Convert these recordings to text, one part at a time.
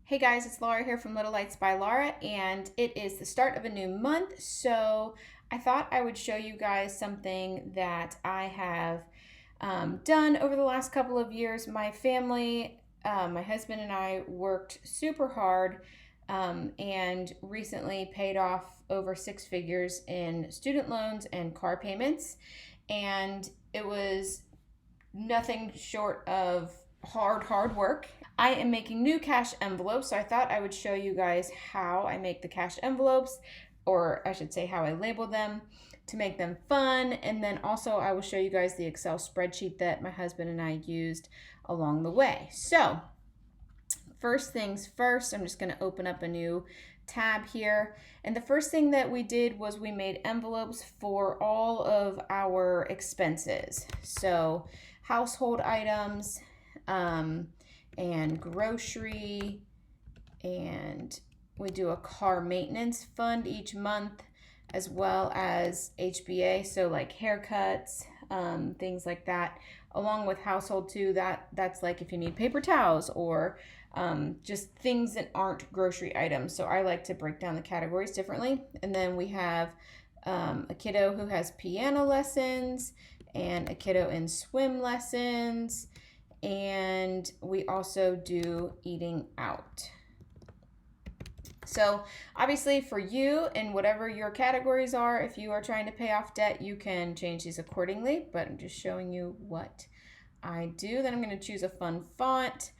Hey guys, it's Laura here from Little Lights by Laura, and it is the start of a new month, so I thought I would show you guys something that I have done over the last couple of years. My family, my husband and I worked super hard and recently paid off over six figures in student loans and car payments, and it was nothing short of hard work. I am making new cash envelopes, so I thought I would show you guys how I make the cash envelopes, or I should say how I label them to make them fun. And then also I will show you guys the Excel spreadsheet that my husband and I used along the way. So first things first, I'm just going to open up a new tab here. And the first thing that we did was we made envelopes for all of our expenses. So household items, and grocery, and we do a car maintenance fund each month, as well as HBA, so like haircuts, things like that, along with household too. That's like if you need paper towels or just things that aren't grocery items. So I like to break down the categories differently. And then we have a kiddo who has piano lessons and a kiddo in swim lessons. And we also do eating out. So obviously for you and whatever your categories are, if you are trying to pay off debt, you can change these accordingly, but I'm just showing you what I do. Then I'm going to choose a fun font.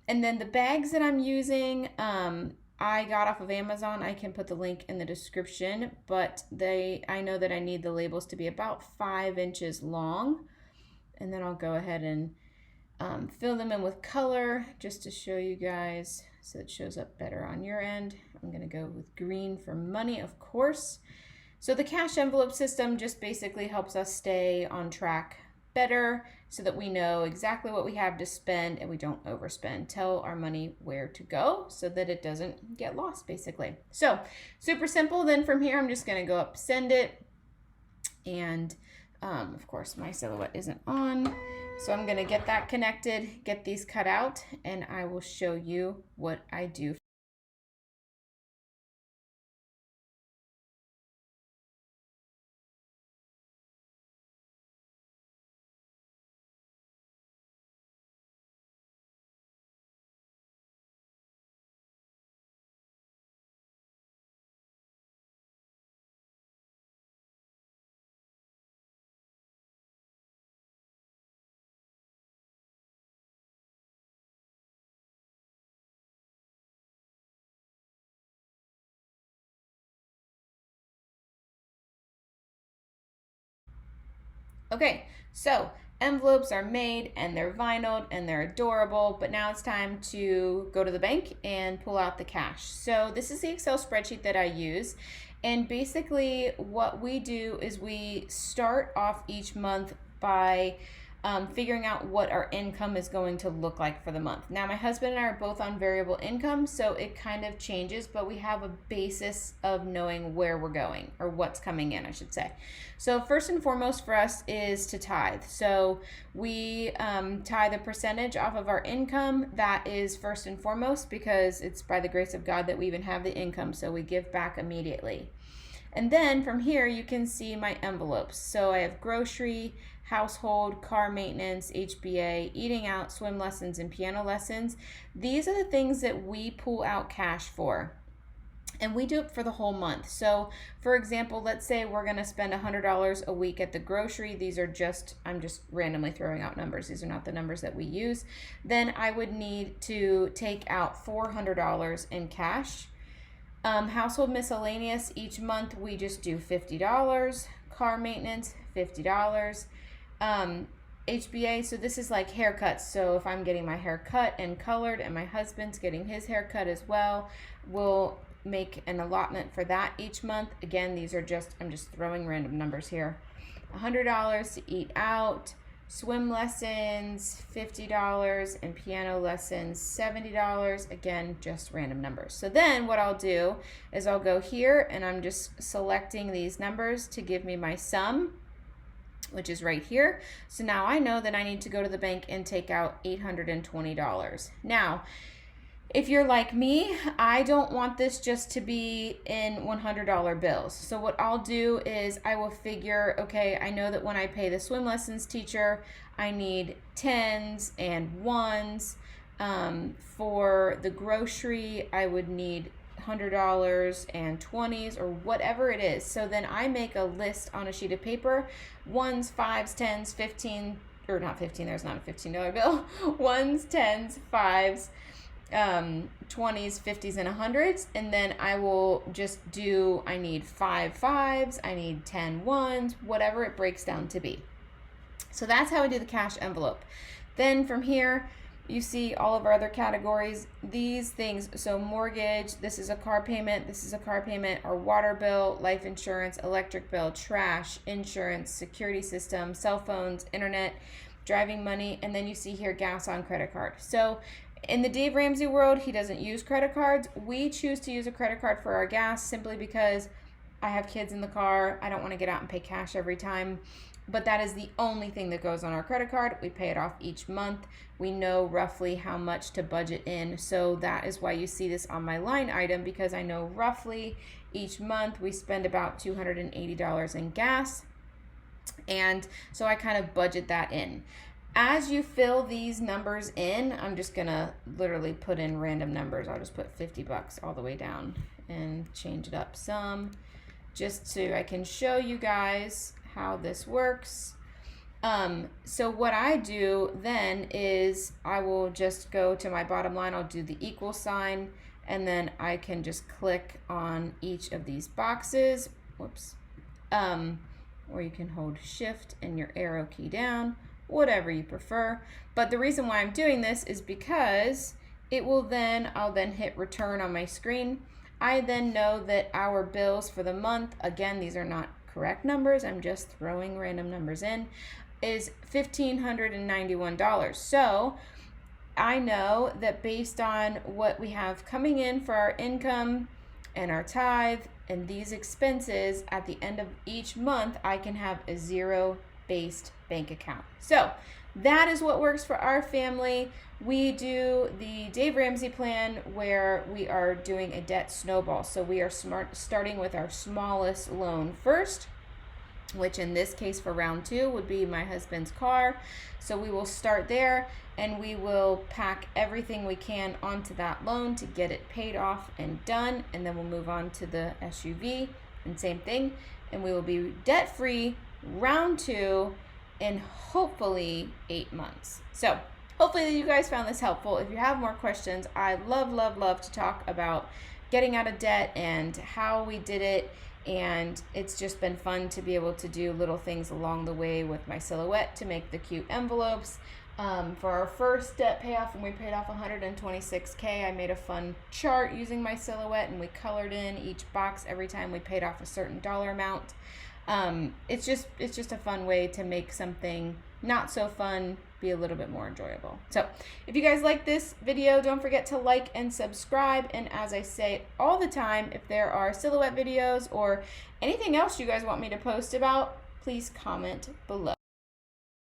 And then the bags that I'm using, I got off of Amazon. I can put the link in the description, but I know that I need the labels to be about 5 inches long. And then I'll go ahead and fill them in with color just to show you guys so it shows up better on your end. I'm going to go with green for money, of course. So the cash envelope system just basically helps us stay on track better so that we know exactly what we have to spend and we don't overspend. Tell our money where to go so that it doesn't get lost, basically. So super simple. Then from here, I'm just going to go up, send it. And of course, my Silhouette isn't on. So I'm going to get that connected, get these cut out, and I will show you what I do. Okay, so envelopes are made and they're vinyled and they're adorable, but now it's time to go to the bank and pull out the cash. So this is the Excel spreadsheet that I use. And basically what we do is we start off each month by figuring out what our income is going to look like for the month. Now, my husband and I are both on variable income, so it kind of changes, but we have a basis of knowing where we're going, or what's coming in, I should say. So first and foremost for us is to tithe. So we tithe a percentage off of our income. That is first and foremost because it's by the grace of God that we even have the income, so we give back immediately. And then from here, you can see my envelopes. So I have grocery, household, car maintenance, HBA, eating out, swim lessons, and piano lessons. These are the things that we pull out cash for. And we do it for the whole month. So for example, let's say we're going to spend $100 a week at the grocery. These are I'm just randomly throwing out numbers. These are not the numbers that we use. Then I would need to take out $400 in cash. Household miscellaneous, each month we just do $50. Car maintenance, $50. HBA, so this is like haircuts. So if I'm getting my hair cut and colored and my husband's getting his haircut as well, we'll make an allotment for that each month. Again, these are I'm just throwing random numbers here. $100 to eat out, swim lessons, $50, and piano lessons, $70. Again, just random numbers. So then what I'll do is I'll go here and I'm just selecting these numbers to give me my sum, which is right here. So now I know that I need to go to the bank and take out $820. Now, If you're like me, I don't want this just to be in $100 bills. So what I'll do is I will figure, okay, I know that when I pay the swim lessons teacher, I need 10s and 1s. For the grocery, I would need $100 and 20s or whatever it is. So then I make a list on a sheet of paper, 1s, 5s, 10s, 15, or not 15, there's not a $15 bill, 1s, 10s, 5s, 20s, 50s, and 100s, and then I will just do, I need 5 5s, I need 10 1s, whatever it breaks down to be. So that's how I do the cash envelope. Then from here, you see all of our other categories, these things. So mortgage, this is a car payment, this is a car payment, our water bill, life insurance, electric bill, trash, insurance, security system, cell phones, internet, driving money, and then you see here gas on credit card. So in the Dave Ramsey world, he doesn't use credit cards. We choose to use a credit card for our gas simply because I have kids in the car. I don't want to get out and pay cash every time. But that is the only thing that goes on our credit card. We pay it off each month. We know roughly how much to budget in. So that is why you see this on my line item, because I know roughly each month we spend about $280 in gas. And so I kind of budget that in. As you fill these numbers in, I'm just gonna literally put in random numbers. I'll just put $50 all the way down and change it up some, just so I can show you guys how this works. So what I do then is I will just go to my bottom line, I'll do the equal sign, and then I can just click on each of these boxes, whoops, or you can hold shift and your arrow key down, whatever you prefer. But the reason why I'm doing this is because it will then, I'll then hit return on my screen. I then know that our bills for the month, again, these are not correct numbers, I'm just throwing random numbers in, is $1,591. So I know that based on what we have coming in for our income and our tithe and these expenses, at the end of each month, I can have a zero-based bank account. So that is what works for our family. We do the Dave Ramsey plan where we are doing a debt snowball. So we are starting with our smallest loan first, which in this case for round 2 would be my husband's car. So we will start there and we will pack everything we can onto that loan to get it paid off and done. And then we'll move on to the SUV and same thing. And we will be debt free round 2 in hopefully 8 months. So hopefully you guys found this helpful. If you have more questions, I love to talk about getting out of debt and how we did it. And it's just been fun to be able to do little things along the way with my Silhouette to make the cute envelopes. For our first debt payoff, when we paid off $126K, I made a fun chart using my Silhouette and we colored in each box every time we paid off a certain dollar amount. It's just a fun way to make something not so fun be a little bit more enjoyable. So if you guys like this video, don't forget to like and subscribe. And as I say all the time, if there are Silhouette videos or anything else you guys want me to post about, please comment below.